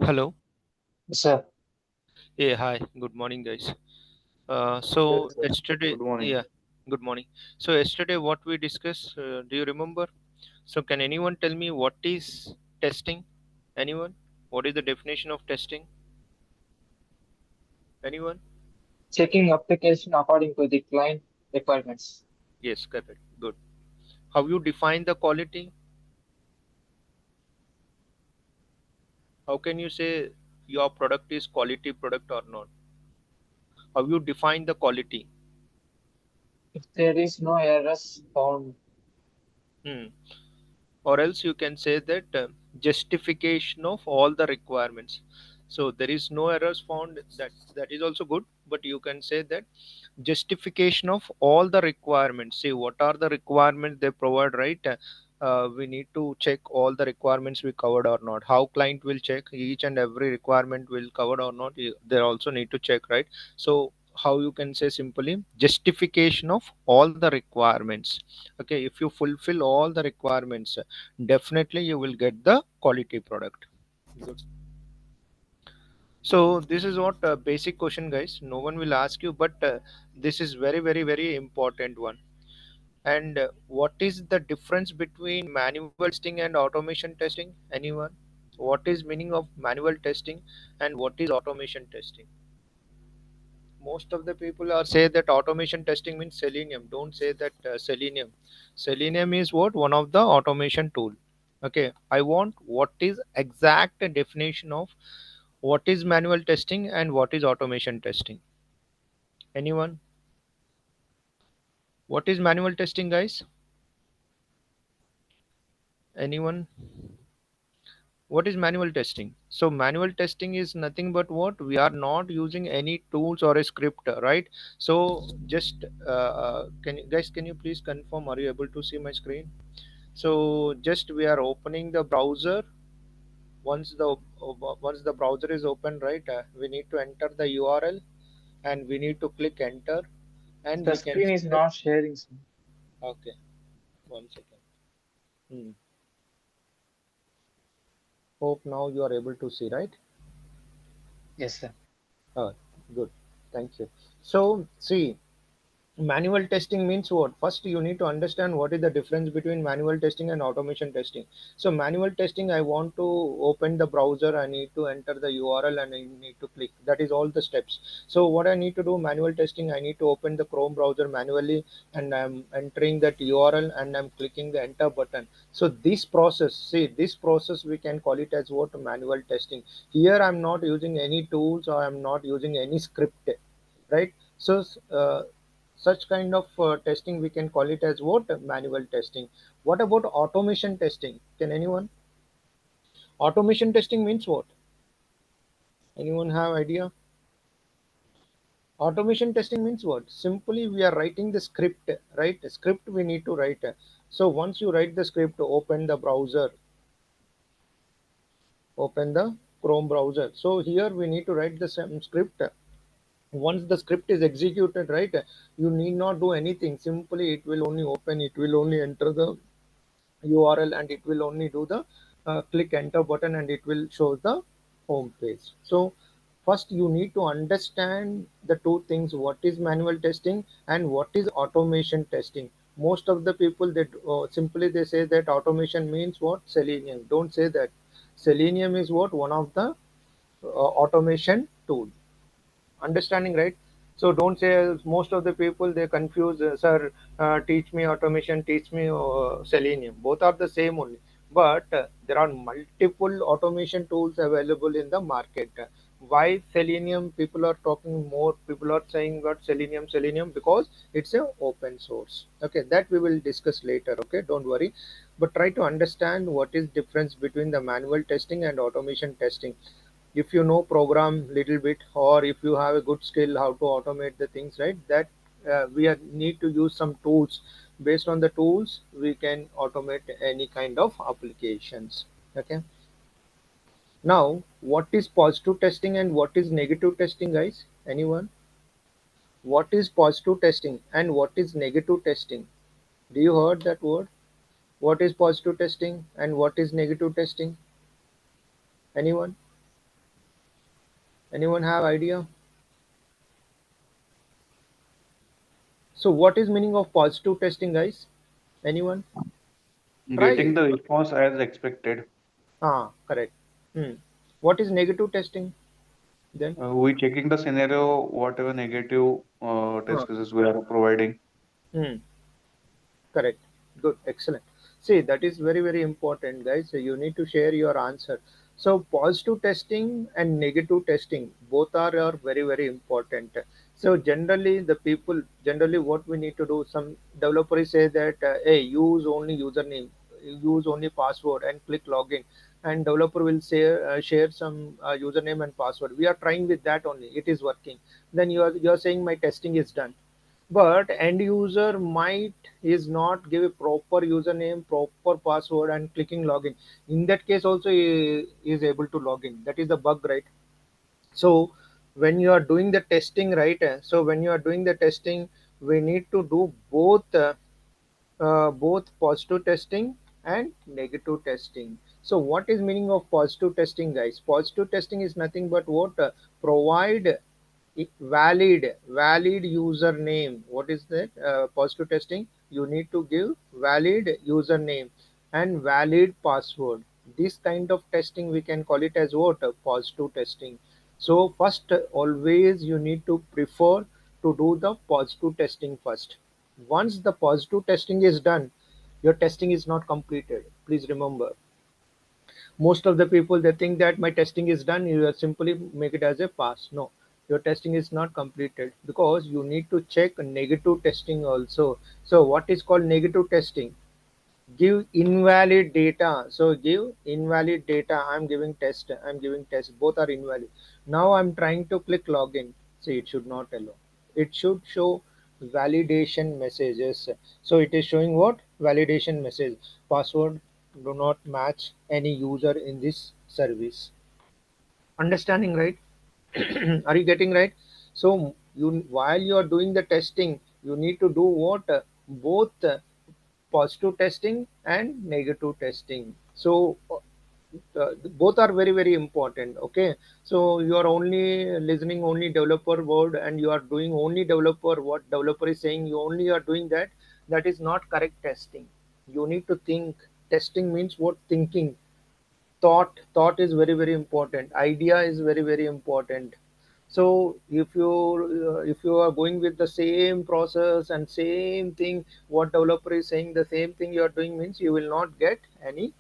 Hello. Sir, Yeah, hi. Good morning, guys. yes, So sir. yesterday, Good morning. yeah, good morning. So yesterday, what we discussed, do you remember? So can anyone tell me what is testing? Anyone? What is the definition of testing? Anyone? Checking application according to the client requirements. Yes, correct. Good. How you define the quality? How can you say your product is quality product or not? How you define the quality? If there is no errors found, Hmm. Or else you can say that justification of all the requirements. So there is no errors found, that is also good, but you can say that justification of all the requirements. See what are the requirements they provide, right? We need to check all the requirements we covered or not. How client will check each and every requirement will covered or not, they also need to check, right? So how you can say simply justification of all the requirements. Okay, if you fulfill all the requirements, definitely you will get the quality product. Good. So this is what basic question, guys. No one will ask you, but this is very, very, very important one. And what is the difference between manual testing and automation testing? Anyone? What is meaning of manual testing and what is automation testing? Most of the people are say that automation testing means Selenium. Don't say that Selenium. Selenium is what? One of the automation tool. Okay, I want what is exact definition of what is manual testing and what is automation testing. Anyone? What is manual testing, guys? Anyone? What is manual testing? So manual testing is nothing but what? We are not using any tools or a script, right? So just can you guys, can you please confirm, are you able to see my screen? So just we are opening the browser. Once the browser is open, right, we need to enter the URL and we need to click enter, and the we can screen is see that. not sharing, sir. Okay, 1 second. Hmm. Hope now you are able to see, right? Yes, sir. uh, Good, thank you. So see, manual testing means what? First you need to understand what is the difference between manual testing and automation testing. So manual testing, I want to open the browser, I need to enter the URL and I need to click, that is all the steps. So what I need to do, manual testing, I need to open the Chrome browser manually and I'm entering that URL and I'm clicking the enter button. So this process, see this process we can call it as what? Manual testing. Here I'm not using any tools or I'm not using any script, right? So such kind of testing we can call it as what? Manual testing. What about automation testing? Can anyone? Automation testing means what? Anyone have idea? Automation testing means what? Simply we are writing the script, right? Script we need to write. So once you write the script, open the browser, open the Chrome browser. So here we need to write the same script. Once the script is executed, right, you need not do anything. Simply it will only open, it will only enter the URL and it will only do the click enter button and it will show the home page. So first you need to understand the two things, what is manual testing and what is automation testing. Most of the people that simply they say that automation means what? Selenium. Don't say that. Selenium is what? One of the automation tool. Understanding, right? So don't say, most of the people they confuse, sir, teach me automation, teach me Selenium. Both are the same only, but there are multiple automation tools available in the market. Why Selenium? People are talking more, people are saying about Selenium because it's a open source. Okay, that we will discuss later. Okay, don't worry, but try to understand what is difference between the manual testing and automation testing. If you know program little bit, or if you have a good skill how to automate the things, right, that need to use some tools. Based on the tools we can automate any kind of applications. Okay, now what is positive testing and what is negative testing, guys? Anyone? What is positive testing and what is negative testing? Do you heard that word? What is positive testing and what is negative testing? Anyone? Anyone have idea? So what is meaning of positive testing, guys? Anyone? Getting Try. the response as expected. Correct. Hmm. What is negative testing then? We checking the scenario, whatever negative Ah, test cases we are providing. hmm. Correct. Good. Excellent. See, that is very, very important, guys. So you need to share your answer. So positive testing and negative testing, both are very, very important. So generally, the people, generally what we need to do, some developers say that, hey, use only username, use only password and click login. And developer will say, share some username and password. We are trying with that only. It is working. Then you are saying my testing is done, but end user might is not give a proper username, proper password and clicking login. In that case also he is able to log in. That is the bug, right? So when you are doing the testing, right, so when you are doing the testing, we need to do both positive testing and negative testing. So what is meaning of positive testing, guys? Positive testing is nothing but what, provide valid username. What is that? Positive testing, you need to give valid username and valid password. This kind of testing we can call it as what? Positive testing. So first, always you need to prefer to do the positive testing first. Once the positive testing is done, your testing is not completed. Please remember, most of the people they think that my testing is done, you will simply make it as a pass. No, your testing is not completed because you need to check negative testing also. So what is called negative testing? Give invalid data. So give invalid data. I'm giving test, both are invalid. Now I'm trying to click login. See, it should not allow, it should show validation messages. So it is showing what? Validation message, password do not match any user in this service. Understanding, right? Are you getting right? So you, while you are doing the testing, you need to do what? Both positive testing and negative testing. So both are very, very important. Okay, so you are only listening only developer word and you are doing only developer, what developer is saying, you only are doing that. That is not correct testing. You need to think. Testing means what? Thinking. Thought is very, very important. Idea is very, very important. So if you are going with the same process and same thing, what developer is saying, the same thing you are doing, means you will not get any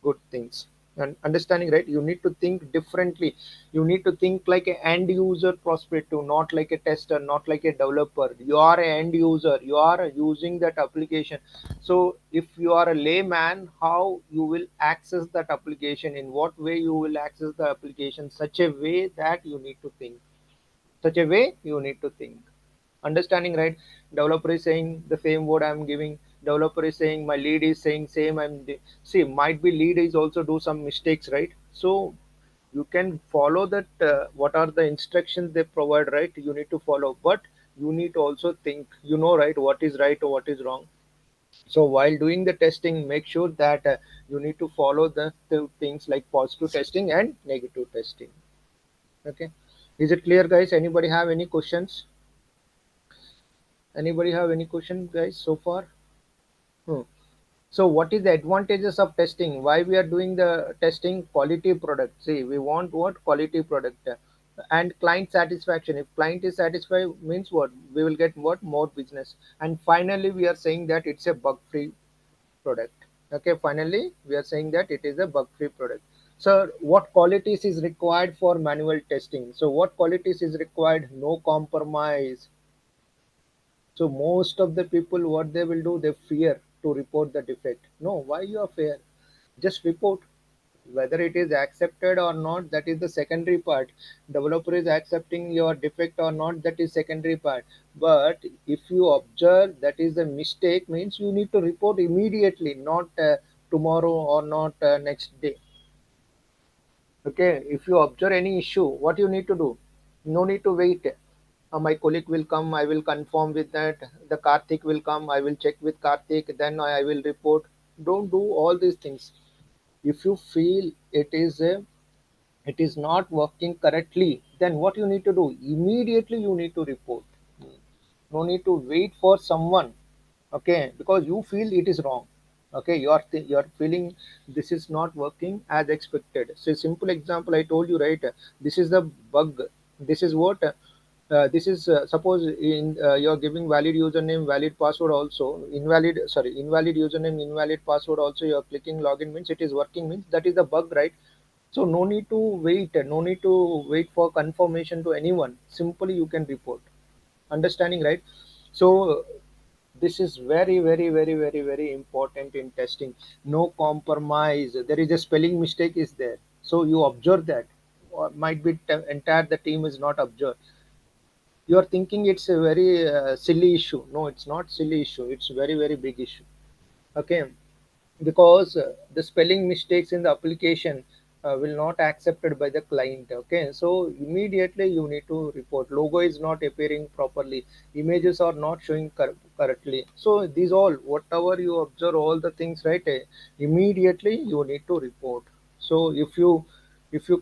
good things. And understanding, right? You need to think differently. You need to think like an end user perspective, not like a tester, not like a developer. You are an end user, you are using that application. So if you are a layman, how you will access that application, in what way you will access the application, such a way that you need to think, such a way you need to think. Understanding, right? Developer is saying the same word I'm giving, developer is saying, my lead is saying same, see, might be lead is also do some mistakes, right? So you can follow that, what are the instructions they provide, right? You need to follow, but you need to also think, right, what is right or what is wrong. So while doing the testing, make sure that you need to follow the things like positive testing and negative testing. Okay, is it clear, guys? Anybody have any questions? Anybody have any question, guys, so far? Hmm. So what is the advantages of testing? Why we are doing the testing? Quality product. See, we want what? Quality product. And client satisfaction. If client is satisfied, means what? We will get what? More business. And finally, we are saying that it's a bug-free product. Okay, finally, we are saying that it is a bug-free product. So what qualities is required for manual testing? So what qualities is required? No compromise. So most of the people, what they will do, they fear to report the defect. No, why you are fear? Just report. Whether it is accepted or not, that is the secondary part. Developer is accepting your defect or not, that is secondary part. But if you observe that is a mistake, means you need to report immediately, not tomorrow or not next day. Okay, if you observe any issue, what you need to do? No need to wait. My colleague will come, I will confirm with that. The Karthik will come, I will check with Karthik, then I will report. Don't do all these things. If you feel it is not working correctly, then what you need to do? Immediately you need to report. No need to wait for someone, okay, because you feel it is wrong. Okay, you are feeling this is not working as expected. So simple example I told you, right? This is the bug. This is what this is suppose in you're giving valid username, valid password also, invalid username, invalid password also, you're clicking login means it is working, means that is the bug, right? So no need to wait, no need to wait for confirmation to anyone. Simply you can report. Understanding, right? So this is very important in testing. No compromise. There is a spelling mistake is there, so you observe that. Or might be entire the team is not observed. You are thinking it's a very silly issue. No, it's not silly issue, it's very big issue. Okay, because the spelling mistakes in the application will not accepted by the client. Okay, so immediately you need to report. Logo is not appearing properly, images are not showing correctly. So these all whatever you observe, all the things, right, immediately you need to report. So if you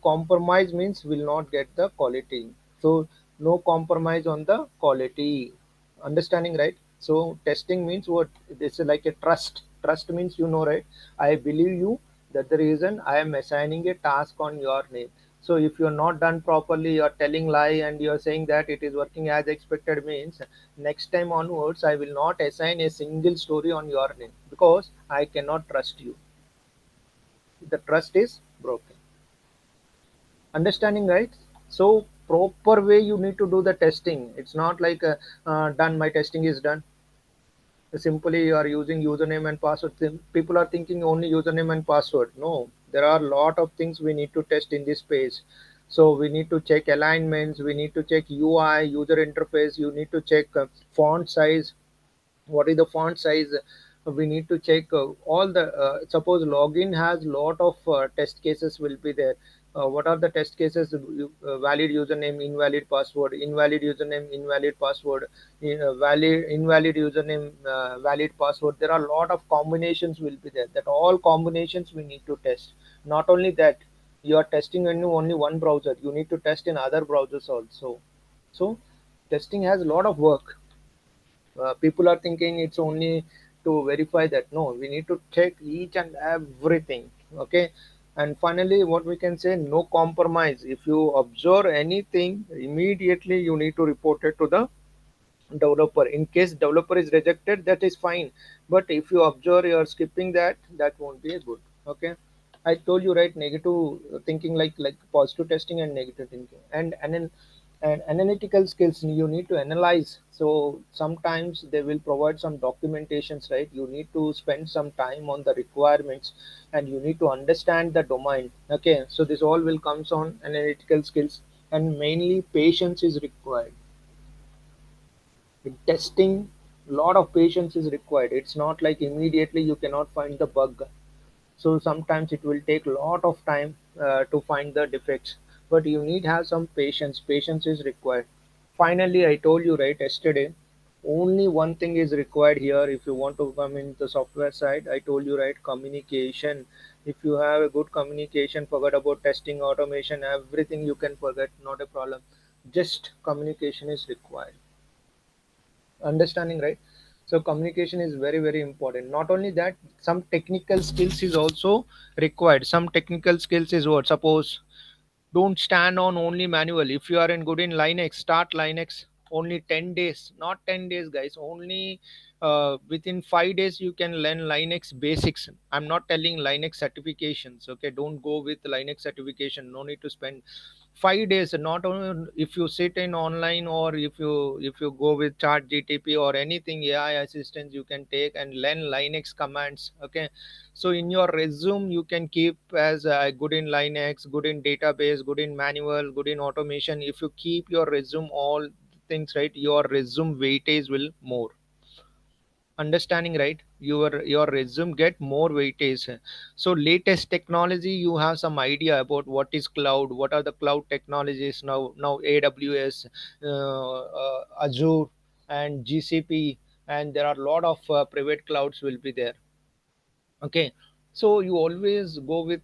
compromise means will not get the quality. So no compromise on the quality. Understanding, right? So testing means what? This is like a trust means, you know, right? I believe you, that the reason I am assigning a task on your name. So if you're not done properly, you're telling lie and you're saying that it is working as expected, means next time onwards I will not assign a single story on your name, because I cannot trust you. The trust is broken. Understanding, right? So proper way you need to do the testing. It's not like done, my testing is done. Simply you are using username and password. People are thinking only username and password. No, there are a lot of things we need to test in this page. So we need to check alignments, we need to check UI, user interface, you need to check font size. What is the font size? We need to check all the suppose login has lot of test cases will be there. What are the test cases? Valid username, invalid password, invalid username, invalid password, valid invalid username, valid password. There are a lot of combinations will be there, that all combinations we need to test. Not only that, you are testing in only one browser, you need to test in other browsers also. So testing has a lot of work. People are thinking it's only to verify that. No, we need to check each and everything. Okay, and finally what we can say, no compromise. If you observe anything, immediately you need to report it to the developer. In case developer is rejected, that is fine, but if you observe you are skipping that, that won't be good. Okay, I told you, right? Negative thinking, like positive testing and negative thinking, and analytical skills, you need to analyze. So sometimes they will provide some documentations, right? You need to spend some time on the requirements, and you need to understand the domain. Okay, so this all will comes on analytical skills, and mainly patience is required in testing. Lot of patience is required. It's not like immediately you cannot find the bug. So sometimes it will take a lot of time to find the defects, but you need have some patience. Patience is required. Finally, I told you, right, yesterday, only one thing is required here if you want to come in the software side. I told you, right, communication. If you have a good communication, forget about testing, automation, everything you can forget, not a problem. Just communication is required. Understanding, right? So communication is very important. Not only that, some technical skills is also required. Some technical skills is what? Suppose don't stand on only manual. If you are in good in Linux, start Linux only 10 days. Not 10 days, guys, only within 5 days you can learn Linux basics. I'm not telling Linux certifications. Okay, don't go with Linux certification, no need to spend 5 days. Not only if you sit in online, or if you go with chat gtp or anything AI assistance, you can take and learn Linux commands. Okay, so in your resume you can keep as good in Linux, good in database, good in manual, good in automation. If you keep your resume all things, right, your resume weightage will more. Understanding, right? Your resume get more weightage. So latest technology, you have some idea about what is cloud, what are the cloud technologies now. AWS, Azure, and GCP, and there are a lot of private clouds will be there. Okay, so you always go with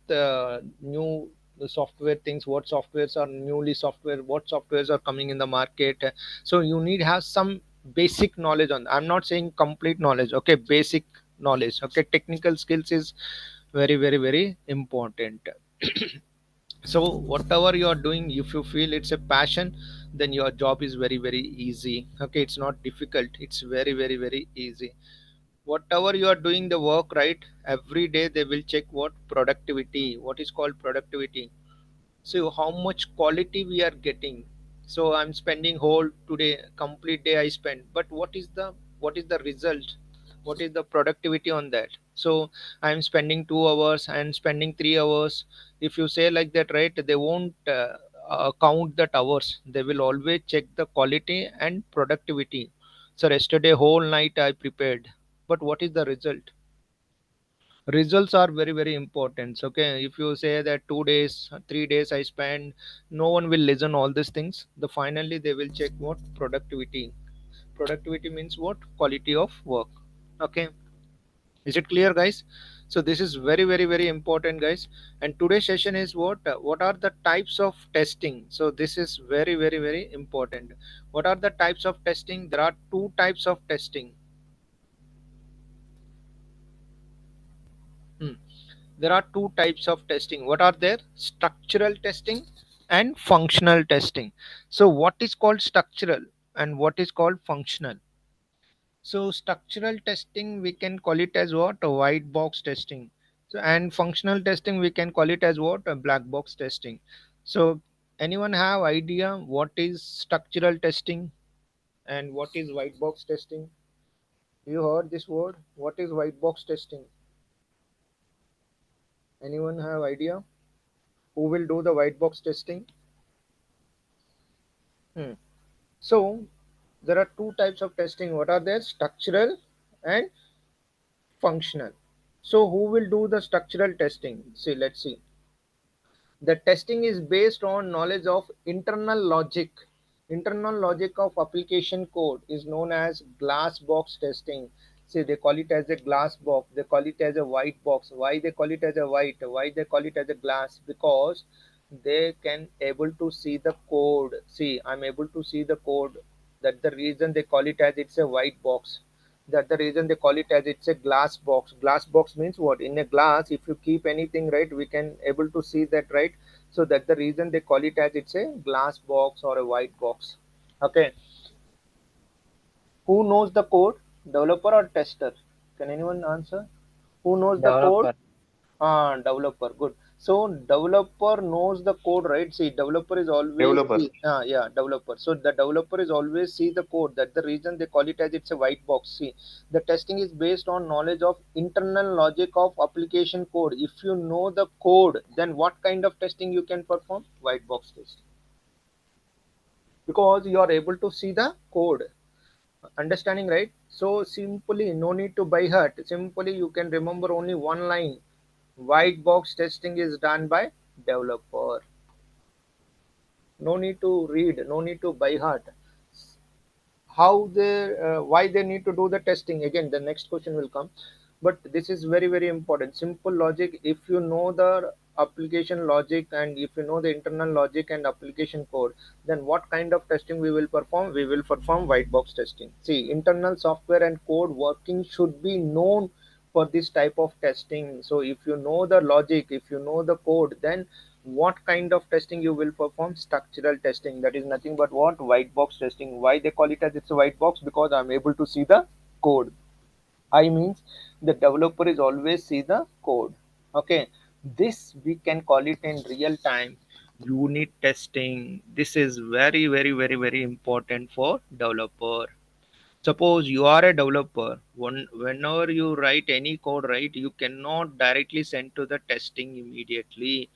new the software things, what softwares are newly software, what softwares are coming in the market. So you need have some basic knowledge on, I'm not saying complete knowledge, okay, basic knowledge, okay. Technical skills is very very very important. So whatever you are doing, if you feel it's a passion, then your job is very very easy, okay. It's not difficult, it's very very very easy. Whatever you are doing the work, right, every day they will check what productivity, what is called productivity. So how much quality we are getting. So I'm spending whole today complete day I spend, but what is the result, what is the productivity on that. So I'm spending 2 hours and spending 3 hours. If you say like that, right, they won't count that hours, they will always check the quality and productivity. So yesterday whole night I prepared, but what is the result? Results are very very important, okay. If you say that 2 days 3 days I spend, no one will listen all these things. The finally they will check what productivity. Productivity means what? Quality of work, okay. Is it clear, guys? So this is very very very important, guys. And today's session is what are the types of testing. So this is very very very important. What are the types of testing? There are two types of testing. Hmm. There are two types of testing. What are there? Structural testing and functional testing. So what is called structural and what is called functional? So structural testing we can call it as what? A white box testing. So and functional testing we can call it as what? A black box testing. So anyone have idea what is structural testing and what is white box testing? You heard this word? What is white box testing? Anyone have idea? Who will do the white box testing? Hmm. So there are two types of testing. What are there? Structural and functional. So who will do the structural testing? See, let's see. The testing is based on knowledge of internal logic. Internal logic of application code is known as glass box testing. See, they call it as a glass box. They call it as a white box. Why they call it as a white? Why they call it as a glass? Because they can able to see the code. See, I'm able to see the code. That's the reason they call it as it's a white box. That's the reason they call it as it's a glass box. Glass box means what? In a glass, if you keep anything, right, we can able to see that, right. So that's the reason they call it as it's a glass box or a white box, okay. Who knows the code? Developer or tester? Can anyone answer? Who knows the code? Developer. Developer. Good. So developer knows the code, right? See, developer is always Developer. see, yeah, developer. So the developer is always see the code. That's the reason they call it as it's a white box. See, the testing is based on knowledge of internal logic of application code. If you know the code, then what kind of testing you can perform? White box test, because you are able to see the code. Understanding, right? So simply no need to by heart. Simply you can remember only one line. White box testing is done by developer. No need to read, no need to by heart. How they why they need to do the testing, again the next question will come. But this is very very important. Simple logic. If you know the application logic and if you know the internal logic and application code, then what kind of testing we will perform? We will perform white box testing. See, internal software and code working should be known for this type of testing. So if you know the logic, if you know the code, then what kind of testing you will perform? Structural testing. That is nothing but what? White box testing. Why they call it as it's a white box? Because I'm able to see the code. I means the developer is always see the code, okay. This we can call it in real time unit testing. This is very very very very important for developer. Suppose you are a developer, whenever you write any code, right, you cannot directly send to the testing immediately.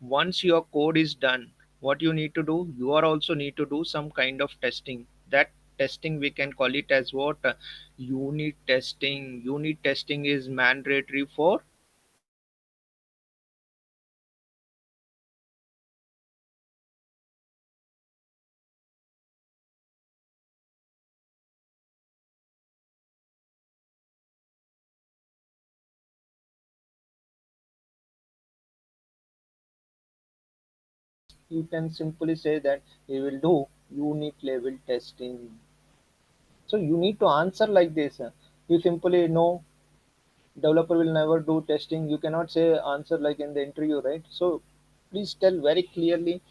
Once your code is done, what you need to do? You are also need to do some kind of testing. That testing we can call it as what? Unit testing. Unit testing is mandatory for You can simply say that we will do unit level testing. So you need to answer like this. You simply know developer will never do testing. You cannot say answer like in the interview, right? So please tell very clearly.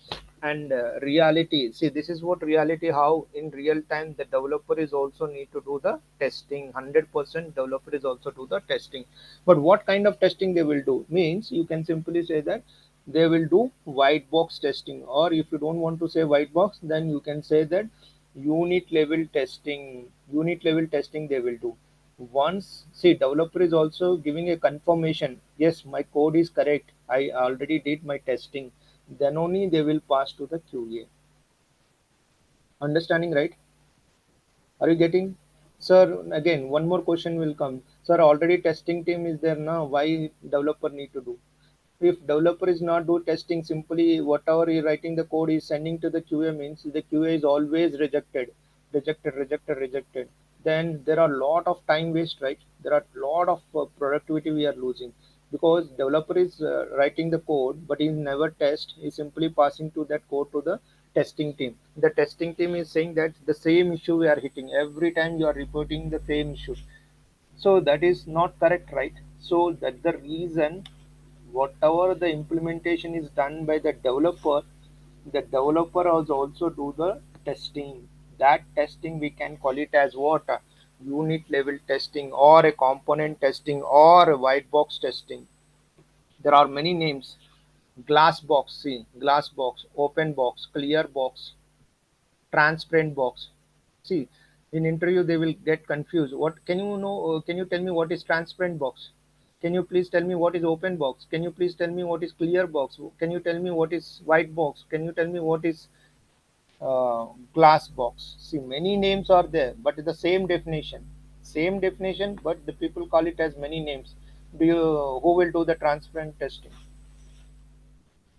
And reality, see, this is what reality, how in real time the developer is also need to do the testing. 100% developer is also do the testing. But what kind of testing they will do means, you can simply say that they will do white box testing, or if you don't want to say white box, then you can say that unit level testing they will do. Once, see, developer is also giving a confirmation, yes, my code is correct, I already did my testing, then only they will pass to the QA. Understanding, right? Are you getting? Sir, again, one more question will come. Sir, already testing team is there now. Why developer need to do? If developer is not do testing, simply whatever he writing the code is sending to the QA means the QA is always rejected. Then there are lot of time waste, right? There are lot of productivity we are losing, because developer is writing the code but he never test. He simply passing to that code to the testing team. The testing team is saying that the same issue we are hitting every time, you are reporting the same issue. So that is not correct, right? So that's the reason, whatever the implementation is done by the developer has also do the testing. That testing we can call it as what? Unit level testing, or a component testing, or a white box testing. There are many names. Glass box, see, glass box, open box, clear box, transparent box. See, in interview they will get confused. What can you know? Can you tell me what is transparent box? Can you please tell me what is open box? Can you please tell me what is clear box? Can you tell me what is white box? Can you tell me what is uh, glass box? See, many names are there, but the same definition. Same definition, but the people call it as many names. Do you who will do the transparent testing?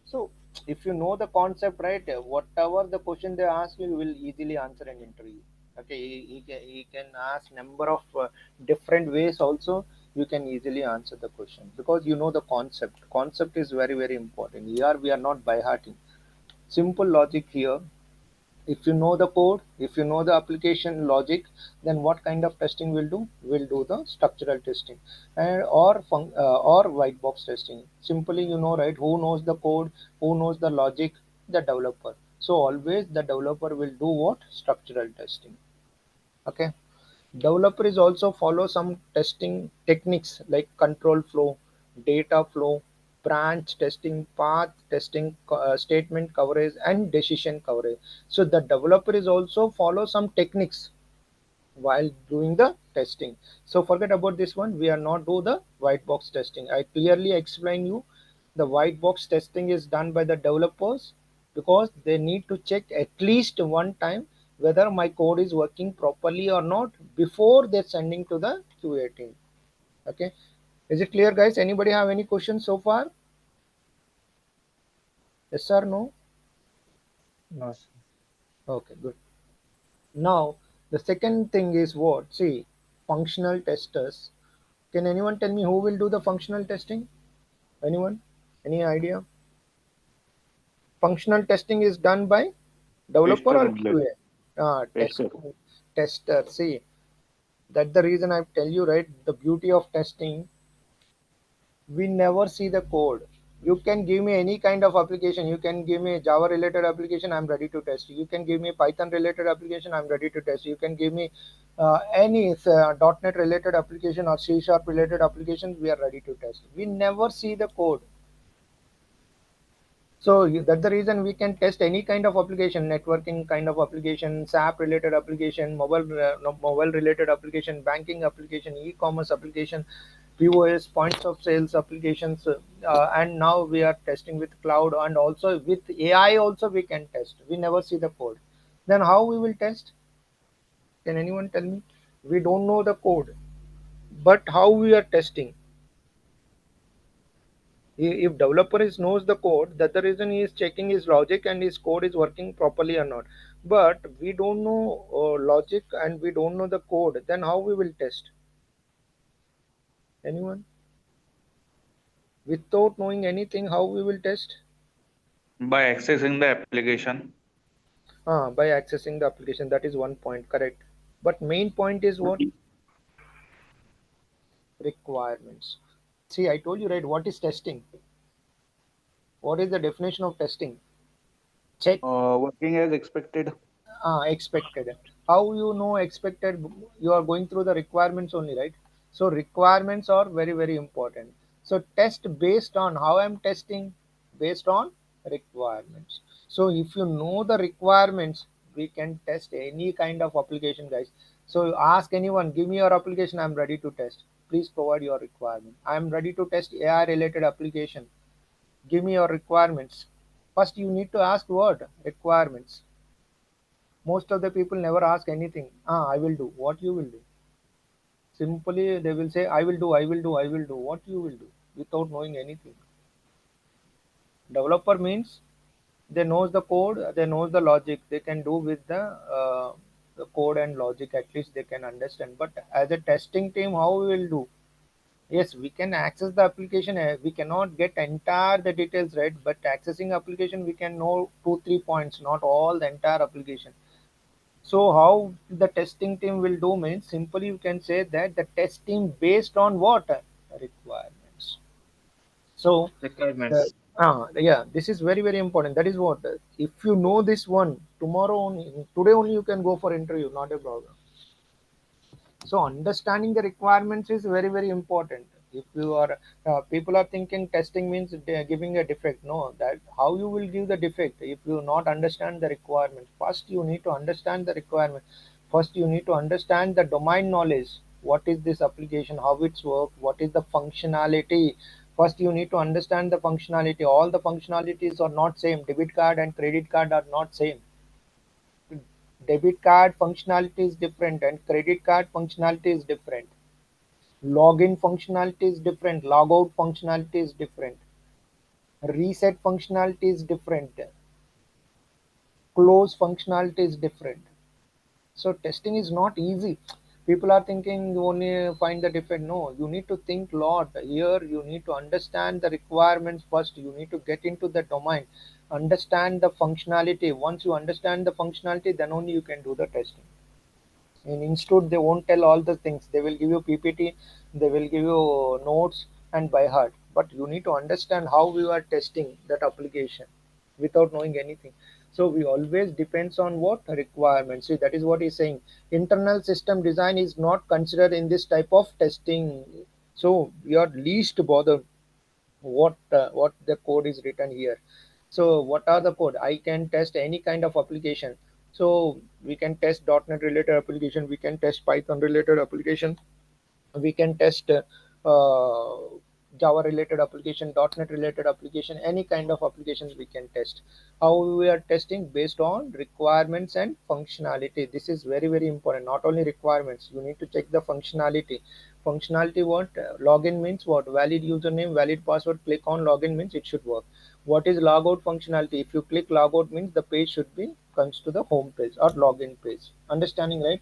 So if you know the concept, right, whatever the question they ask you will easily answer an interview. Okay, he can ask number of different ways also. You can easily answer the question because you know the concept. Concept is very very important. Here we are not by hearting. Simple logic here. If you know the code, if you know the application logic, then what kind of testing we'll do? We'll do the structural testing, and or white box testing. Simply, you know, right? Who knows the code? Who knows the logic? The developer. So always the developer will do what? Structural testing. Okay. Developer is also follow some testing techniques like control flow, data flow, branch testing, path testing, statement coverage, and decision coverage. So the developer is also follow some techniques while doing the testing. So forget about this one. We are not do the white box testing. I clearly explain you the white box testing is done by the developers because they need to check at least one time whether my code is working properly or not before they're sending to the QA team. Okay. Is it clear, guys? Anybody have any questions so far? Yes or no? No, sir. Okay, good. Now the second thing is what? See, functional testers. Can anyone tell me who will do the functional testing? Anyone? Any idea? Functional testing is done by developer Tester or only. QA? Tester. Tester. See, that's the reason I tell you, right? The beauty of testing, we never see the code. You can give me any kind of application. You can give me a Java related application, I'm ready to test. You can give me Python related application, I'm ready to test. You can give me any .NET related application or C Sharp related applications, we are ready to test. We never see the code. So that's the reason we can test any kind of application, networking kind of application, SAP related application, mobile related application, banking application, e-commerce application, POS, points of sales applications, and now we are testing with cloud, and also with AI also we can test. We never see the code. Then how we will test? Can anyone tell me? We don't know the code, but how we are testing? If developer is knows the code, that the reason he is checking his logic and his code is working properly or not. But we don't know logic and we don't know the code, then how we will test? Anyone? Without knowing anything, how we will test? By accessing the application. By accessing the application, that is one point, correct. But main point is what? Requirements. See, I told you, right, what is testing? What is the definition of testing? Check. Working as expected. Expected. How you know expected? You are going through the requirements only, right? So requirements are very very important. So test based on how I'm testing, based on requirements. So if you know the requirements, we can test any kind of application, guys. So ask anyone, give me your application, I'm ready to test. Please provide your requirement. I'm ready to test AI related application. Give me your requirements. First you need to ask what requirements. Most of the people never ask anything. I will do. What you will do? Simply they will say, I will do, I will do, I will do. What you will do? Without knowing anything. Developer means they knows the code, they knows the logic. They can do with the code and logic. At least they can understand. But as a testing team, how we will do? Yes, we can access the application. We cannot get entire the details, right? But accessing application, we can know 2 3 points, not all the entire application. So how the testing team will do means simply you can say that the testing based on what requirements. So Requirements. yeah, this is very very important. That is what if you know this one tomorrow only, today only you can go for interview, not a problem. So understanding the requirements is very very important. If you are people are thinking testing means giving a defect. No, that how you will give the defect if you not understand the requirement. First you need to understand the requirement. First you need to understand the domain knowledge. What is this application, how it's work, what is the functionality. First you need to understand the functionality. All the functionalities are not same. Debit card and credit card are not same. Debit card functionality is different and credit card functionality is different. Login functionality is different. Logout functionality is different. Reset functionality is different. Close functionality is different. So testing is not easy. People are thinking you only find the defect. No, you need to think lot. Here you need to understand the requirements first. You need to get into the domain. Understand the functionality. Once you understand the functionality, then only you can do the testing. In institute they won't tell all the things. They will give you PPT, they will give you notes and by heart, but you need to understand how we are testing that application without knowing anything. So we always depends on what requirements. See, that is what he's saying. Internal system design is not considered in this type of testing. So we are least bothered what the code is written here. So what are the code? I can test any kind of application. So we can test .NET related application, we can test Python related application, we can test Java related application, .NET related application, any kind of applications we can test. How we are testing? Based on requirements and functionality. This is very very important. Not only requirements, you need to check the functionality. Functionality what? Login means what? Valid username, valid password. Click on login means it should work. What is logout functionality? If you click logout means the page should be comes to the home page or login page. Understanding, right?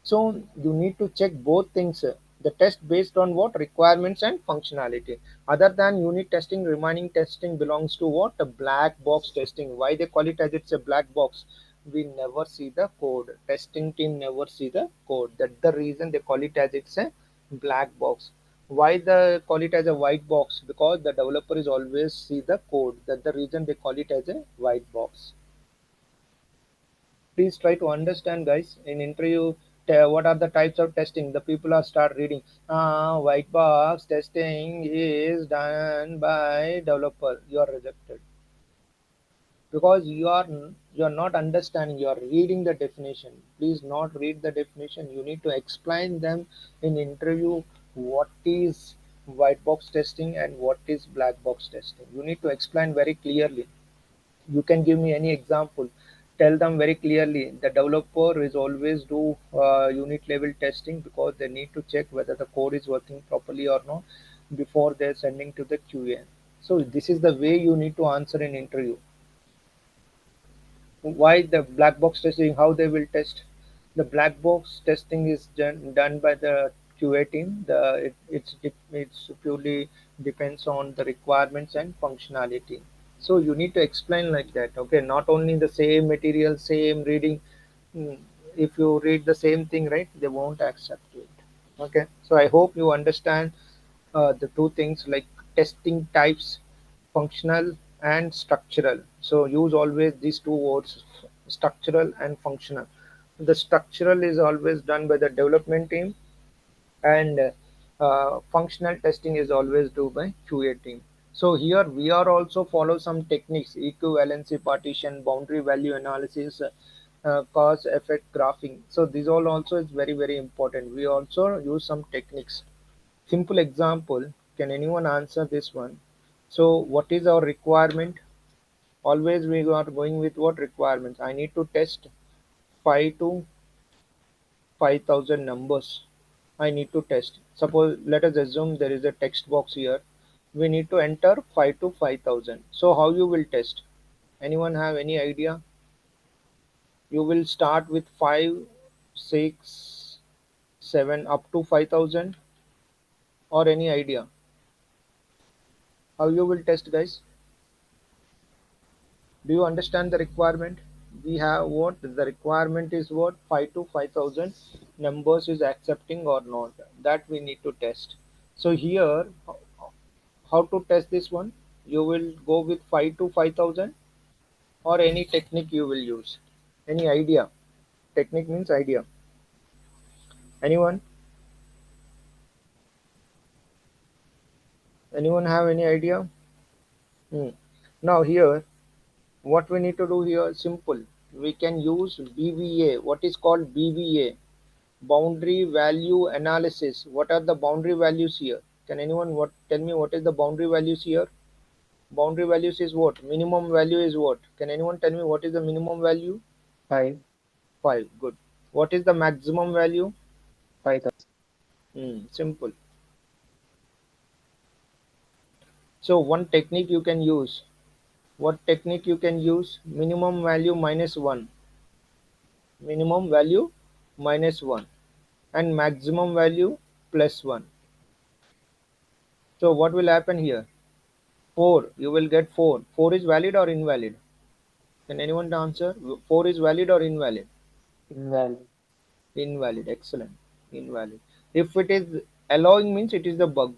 So you need to check both things. The test based on what? Requirements and functionality. Other than unit testing, remaining testing belongs to what? A black box testing. Why they call it as it's a black box? We never see the code. Testing team never see the code. That's the reason they call it as it's a black box. Why they call it as a white box? Because the developer is always see the code. That's the reason they call it as a white box. Please try to understand, guys. In interview, what are the types of testing? The people are start reading. White box testing is done by developer. You are rejected because you are not understanding. You are reading the definition. Please not read the definition. You need to explain them in interview. What is white box testing and what is black box testing? You need to explain very clearly. You can give me any example. Tell them very clearly. The developer is always do unit level testing because they need to check whether the code is working properly or not before they're sending to the QA. So this is the way you need to answer in interview. Why the black box testing? How they will test? The black box testing is done by the QA team. It's purely depends on the requirements and functionality. So you need to explain like that. Okay, not only the same material, same reading. Mm, if you read the same thing, right, they won't accept it. Okay, so I hope you understand the two things like testing types, functional and structural. So use always these two words, structural and functional. The structural is always done by the development team, and functional testing is always done by QA team. So here we are also follow some techniques: equivalency partition, boundary value analysis, cause effect graphing. So these all also is very important. We also use some techniques. Simple example, can anyone answer this one? So what is our requirement? Always we are going with what requirements? I need to test 5 to 5,000 numbers. I need to test. Suppose let us assume there is a text box here. We need to enter 5 to 5,000. So how you will test? Anyone have any idea? You will start with 5, 6, 7 up to 5,000, or any idea? How you will test, guys? Do you understand the requirement? We have what the requirement is, what 5 to 5,000 numbers is accepting or not. That we need to test. So here, how to test this one? You will go with 5 to 5,000, or any technique you will use. Any idea? Technique means idea. Anyone? Anyone have any idea? Hmm. Now here, what we need to do here, simple. We can use BVA. What is called BVA? Boundary value analysis. What are the boundary values here? Can anyone what tell me what is the boundary values here? Boundary values is what? Minimum value is what? Can anyone tell me what is the minimum value? 5, 5. Good. What is the maximum value? 5,000. Simple. So one technique you can use. What technique you can use? Minimum value minus 1. Minimum value minus 1. And maximum value plus 1. So what will happen here? 4. You will get 4. 4 is valid or invalid? Can anyone answer? 4 is valid or invalid? Invalid. Invalid. Excellent. Invalid. If it is allowing means it is the bug.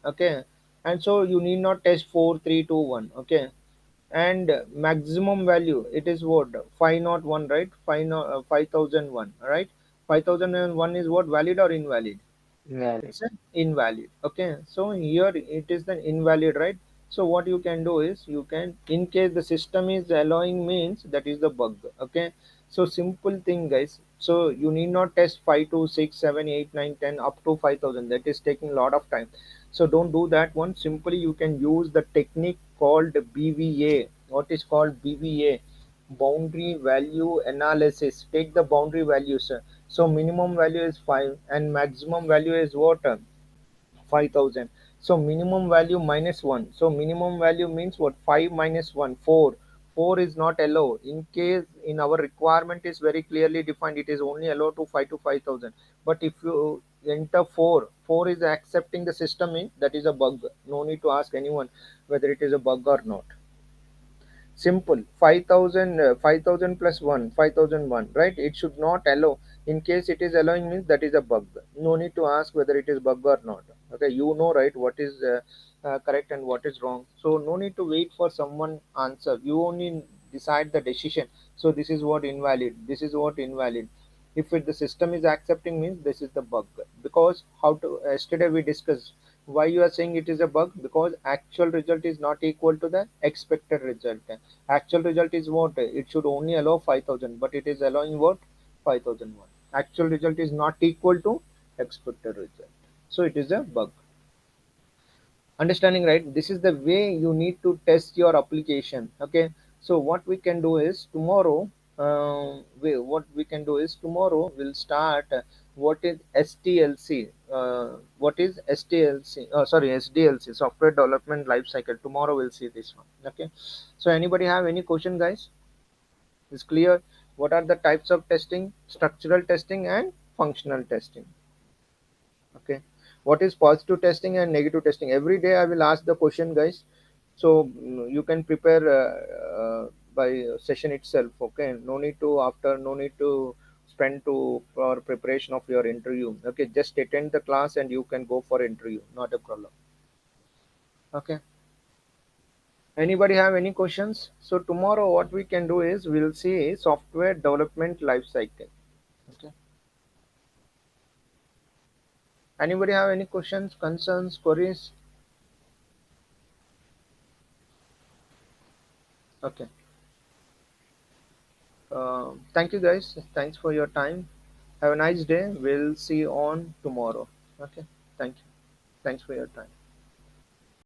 Okay. And so you need not test 4, 3, 2, 1. Okay. And maximum value, it is what? 501, right? 5001, right? 5001 is what? Valid or invalid? Invalid. It's an invalid. Okay, so here it is the invalid, right? So what you can do is, you can, in case the system is allowing means that is the bug. Okay, so simple thing, guys. So you need not test 5 to 6, 7, 8, 9, 10 up to 5,000. That is taking a lot of time. So don't do that one. Simply you can use the technique called BVA. What is called BVA? Boundary value analysis. Take the boundary values. So minimum value is 5 and maximum value is what? 5,000. So minimum value minus 1. So minimum value means what? 5 minus 1, 4. 4 is not allowed. In case in our requirement is very clearly defined, it is only allowed to 5 to 5,000. But if you enter 4, 4 is accepting the system means that is a bug. No need to ask anyone whether it is a bug or not. Simple. 5,000, 5,000 plus 1, 5,001, right? It should not allow. In case it is allowing means that is a bug. No need to ask whether it is bug or not. Okay, you know, right, what is correct and what is wrong. So no need to wait for someone answer. You only decide the decision. So this is what invalid. This is what invalid. If the system is accepting means this is the bug. Because how to, yesterday we discussed why you are saying it is a bug, because actual result is not equal to the expected result. Actual result is what? It should only allow 5,000, but it is allowing what? 5,001. Actual result is not equal to expected result. So it is a bug. Understanding, right? This is the way you need to test your application. Okay. So what we can do is tomorrow, what we can do is tomorrow we'll start what is STLC. What is STLC? Sorry, SDLC, Software Development Life Cycle. Tomorrow we'll see this one. Okay. So anybody have any question, guys? Is clear? What are the types of testing? Structural testing and functional testing. Okay, what is positive testing and negative testing? Every day I will ask the question, guys. So you can prepare by session itself. Okay, no need to spend to for preparation of your interview. Okay, just attend the class and you can go for interview, not a problem. Okay, anybody have any questions? So tomorrow what we can do is we'll see software development life cycle. Okay, anybody have any questions, concerns, queries? Okay. Thank you guys. Thanks for your time. Have a nice day. We'll see you on tomorrow. Okay. Thank you. Thanks for your time.